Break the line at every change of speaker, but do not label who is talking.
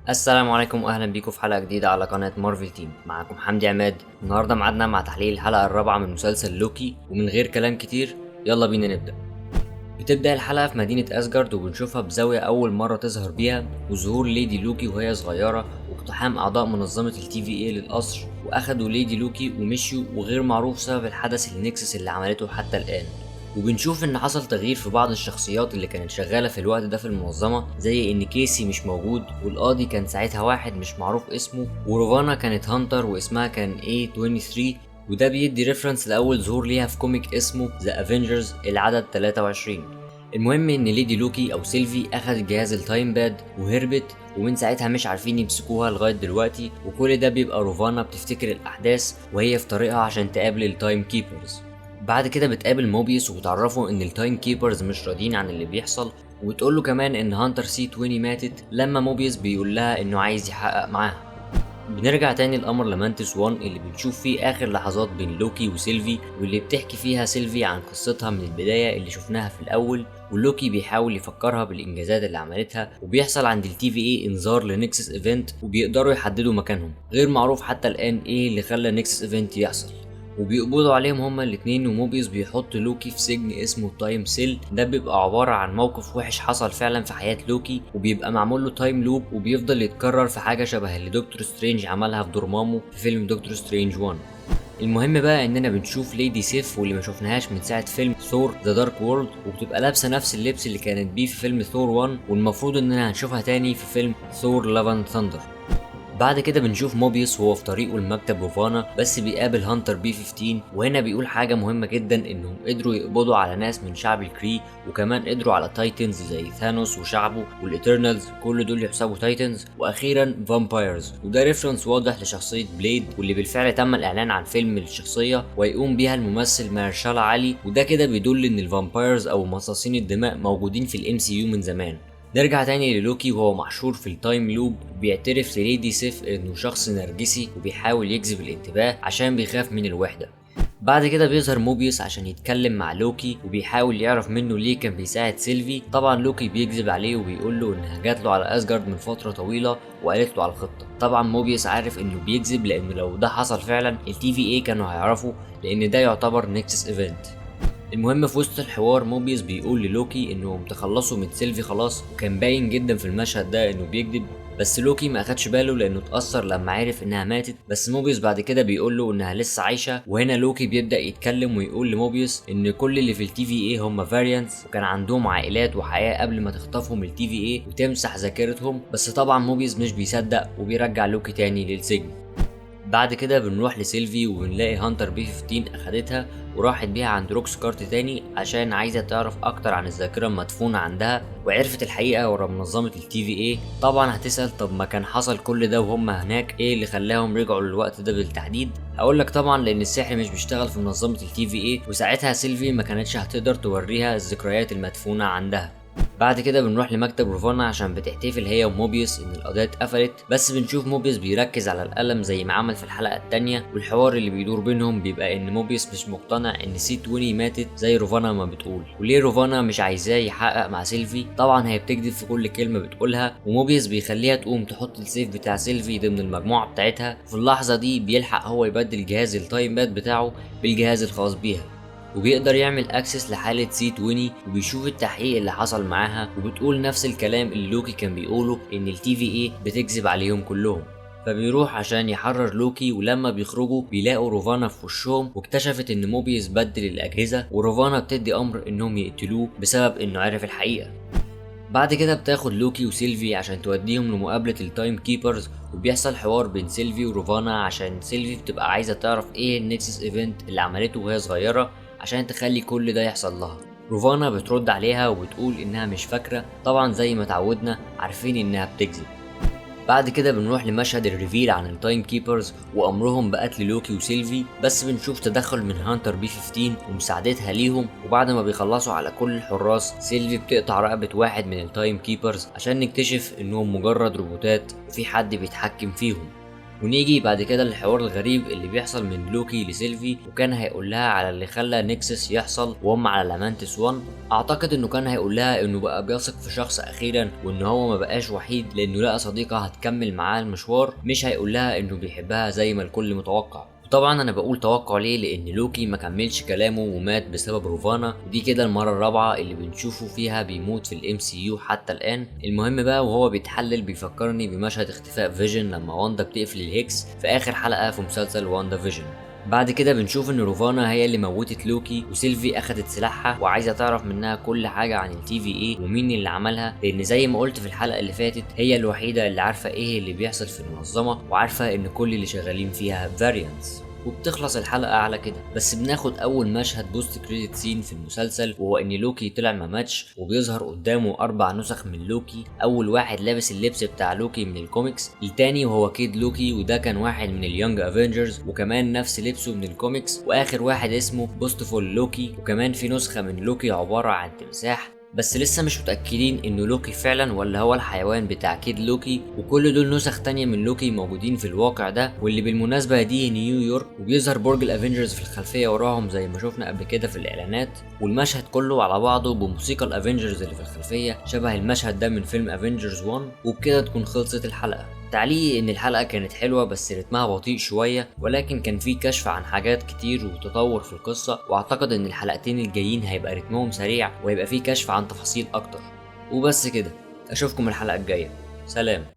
السلام عليكم واهلا بيكم في حلقه جديده على قناه مارفل تيم. معاكم حمدي عماد. النهارده ميعادنا مع تحليل الحلقه الرابعه من مسلسل لوكي، ومن غير كلام كتير يلا بينا نبدا. بتبدا الحلقه في مدينه اسجارد، وبنشوفها بزاويه اول مره تظهر بيها، وظهور ليدي لوكي وهي صغيره، واقتحام اعضاء منظمه التي في اي للقصر، واخدوا ليدي لوكي ومشيوا، وغير معروف سبب الحدث النكسس اللي عملته حتى الان. وبنشوف ان حصل تغيير في بعض الشخصيات اللي كانت شغاله في الوقت ده في المنظمه، زي ان كيسي مش موجود، والقاضي كان ساعتها واحد مش معروف اسمه، وروفانا كانت هانتر واسمها كان A23، وده بيدي ريفرنس لاول ظهور ليها في كوميك اسمه ذا افنجرز العدد 23. المهم ان ليدي لوكي او سيلفي اخذت جهاز التايم باد وهربت، ومن ساعتها مش عارفين يمسكوها لغايه دلوقتي، وكل ده بيبقى روفانا بتفتكر الاحداث وهي في طريقها عشان تقابل التايم كيبرز. بعد كده بتقابل موبيس وبتعرفه ان التايم كيبرز مش راضيين عن اللي بيحصل، وبتقوله كمان ان هانتر C20 ماتت، لما موبيس بيقول لها انه عايز يحقق معاها. بنرجع تاني لقمر لامانتس 1 اللي بنشوف فيه اخر لحظات بين لوكي وسيلفي، واللي بتحكي فيها سيلفي عن قصتها من البداية اللي شفناها في الاول، ولوكي بيحاول يفكرها بالانجازات اللي عملتها، وبيحصل عند التي في اي انذار لنكسس ايفنت، وبيقدروا يحددوا مكانهم. غير معروف حتى الان ايه اللي خلى نكسس ايفنت يحصل، وبيقبضوا عليهم هما الاتنين، وموبيس بيحط لوكي في سجن اسمه تايم سيل. ده بيبقى عبارة عن موقف وحش حصل فعلا في حياة لوكي، وبيبقى معمول له تايم لوب، وبيفضل يتكرر في حاجة شبه اللي دكتور سترينج عملها في دور مامو في فيلم دكتور سترينج 1. المهم بقى اننا بنشوف ليدي سيف، واللي ما شفناهاش من ساعه فيلم ثور ذا دارك وورلد، وبتبقى لابسه نفس اللبس اللي كانت بيه في فيلم ثور 1، والمفروض اننا هنشوفها تاني في فيلم ثور لافن ثاندر. بعد كده بنشوف موبيوس وهو في طريقه لمكتب روفانا، بس بيقابل هانتر B15، وهنا بيقول حاجة مهمة جدا، انهم قدروا يقبضوا على ناس من شعب الكري، وكمان قدروا على تايتنز زي ثانوس وشعبه والإترنالز، كل دول يحسبوا تايتنز، واخيرا فامبايرز، وده ريفرنس واضح لشخصية بليد، واللي بالفعل تم الاعلان عن فيلم للشخصية ويقوم بيها الممثل مارشال علي، وده كده بيدل ان الفامبايرز او مصاصين الدماء موجودين في الMCU من زمان. نرجع تاني للوكي وهو محشور في التايم لوب، وبيعترف لليدي سيف انه شخص نرجسي وبيحاول يجذب الانتباه عشان بيخاف من الوحدة. بعد كده بيظهر موبيوس عشان يتكلم مع لوكي، وبيحاول يعرف منه ليه كان بيساعد سيلفي. طبعا لوكي بيكذب عليه وبيقول له انها جات له على اسجارد من فترة طويلة وقالت له على الخطة. طبعا موبيوس عارف انه بيكذب، لانه لو ده حصل فعلا التي في اي كانوا هيعرفوا، لان ده يعتبر نيكسس ايفنت. المهم في وسط الحوار موبيس بيقول للوكي انهم تخلصوا من سيلفي خلاص، وكان باين جدا في المشهد ده انه بيكذب، بس لوكي ما اخدش باله لانه اتأثر لما عرف انها ماتت. بس موبيس بعد كده بيقول له انها لسه عايشة، وهنا لوكي بيبدأ يتكلم ويقول لموبيس ان كل اللي في التي في اي هم فاريانتس، وكان عندهم عائلات وحياة قبل ما تخطفهم التي في اي وتمسح ذاكرتهم. بس طبعا موبيس مش بيصدق وبيرجع لوكي تاني للسجن. بعد كده بنروح لسيلفي وبنلاقي هانتر B15 اخدتها وراحت بيها عند روكس كارت تاني عشان عايزة تعرف اكتر عن الذاكرة المدفونة عندها، وعرفت الحقيقة ورا منظمة التي في اي. طبعا هتسأل طب ما كان حصل كل ده وهم هناك، ايه اللي خلاهم رجعوا للوقت ده بالتحديد؟ هقولك طبعا لان السحر مش بيشتغل في منظمة التي في اي، وساعتها سيلفي ما كانتش هتقدر توريها الذكريات المدفونة عندها. بعد كده بنروح لمكتب روفانا عشان بتحتفل هي وموبيوس ان القضية اتقفلت، بس بنشوف موبيوس بيركز على القلم زي ما عمل في الحلقة التانية، والحوار اللي بيدور بينهم بيبقى ان موبيوس مش مقتنع ان C20 ماتت زي روفانا ما بتقول، وليه روفانا مش عايزاه يحقق مع سيلفي. طبعا هي بتكذب في كل كلمة بتقولها، وموبيوس بيخليها تقوم تحط السيف بتاع سيلفي ضمن المجموعة بتاعتها. في اللحظة دي بيلحق هو يبدل جهاز التايم باد بتاعه بالجهاز الخاص بيها، وبيقدر يعمل اكسس لحالة C20، وبيشوف التحقيق اللي حصل معاها، وبتقول نفس الكلام اللي لوكي كان بيقوله ان التي في اي بتكذب عليهم كلهم. فبيروح عشان يحرر لوكي، ولما بيخرجوا بيلاقوا روفانا في وشهم، واكتشفت ان موبيس بدل الاجهزة، وروفانا بتدي امر انهم يقتلوه بسبب انه عرف الحقيقة. بعد كده بتاخد لوكي وسيلفي عشان توديهم لمقابلة التايم كيبرز، وبيحصل حوار بين سيلفي وروفانا عشان سيلفي بتبقى عايزة تعرف ايه النكسس ايفنت اللي عملته وهي صغيرة عشان تخلي كل ده يحصل لها. روفانا بترد عليها وبتقول انها مش فاكرة، طبعا زي ما تعودنا عارفين انها بتكذب. بعد كده بنروح لمشهد الريفيل عن التايم كيبرز وامرهم بقتل لوكي وسيلفي، بس بنشوف تدخل من هانتر B15 ومساعدتها ليهم، وبعد ما بيخلصوا على كل الحراس سيلفي بتقطع رقبة واحد من التايم كيبرز عشان نكتشف انهم مجرد روبوتات وفي حد بيتحكم فيهم. ونيجي بعد كده للحوار الغريب اللي بيحصل من لوكي لسيلفي، وكان هيقول لها على اللي خلى نيكسس يحصل وهم على لامانتس 1. اعتقد انه كان هيقول لها انه بقى بيثق في شخص اخيرا، وان هو ما بقاش وحيد لانه لقى صديقة هتكمل معاه المشوار. مش هيقول لها انه بيحبها زي ما الكل متوقع. وطبعا انا بقول توقع ليه، لان لوكي ما كملش كلامه ومات بسبب روفانا، ودي كده المره الرابعه اللي بنشوفه فيها بيموت في الام سي يو حتى الان. المهم بقى، وهو بيتحلل بيفكرني بمشهد اختفاء فيجن لما واندا بتقفل الهيكس في اخر حلقه في مسلسل واندا فيجن. بعد كده بنشوف ان روفانا هي اللي موتت لوكي، وسيلفي اخدت سلاحها وعايزه تعرف منها كل حاجه عن التي في اي ومين اللي عملها، لان زي ما قلت في الحلقه اللي فاتت هي الوحيده اللي عارفه ايه اللي بيحصل في المنظمه، وعارفه ان كل اللي شغالين فيها فاريانتس. وبتخلص الحلقة على كده. بس بناخد أول مشهد بوست كريدت سين في المسلسل، وهو إن لوكي طلع ما ماتش، وبيظهر قدامه 4 نسخ من لوكي. أول واحد لابس اللبس بتاع لوكي من الكوميكس، التاني وهو كيد لوكي وده كان واحد من اليونج افنجرز وكمان نفس لبسه من الكوميكس، وآخر واحد اسمه بوستفول لوكي، وكمان في نسخة من لوكي عبارة عن تمساح. بس لسه مش متأكدين انه لوكي فعلا ولا هو الحيوان بتاع كيد لوكي، وكل دول نسخ تانية من لوكي موجودين في الواقع ده، واللي بالمناسبة دي نيويورك، وبيظهر برج الافنجرز في الخلفية وراهم زي ما شفنا قبل كده في الاعلانات. والمشهد كله على بعضه بموسيقى الافنجرز اللي في الخلفية شبه المشهد ده من فيلم افنجرز 1. وبكده تكون خلصت الحلقة. تعليقي ان الحلقة كانت حلوة بس رتمها بطيء شوية، ولكن كان في كشف عن حاجات كتير وتطور في القصة، واعتقد ان الحلقتين الجايين هيبقى رتمهم سريع وهيبقى في كشف عن تفاصيل اكتر. وبس كده، اشوفكم الحلقة الجاية. سلام.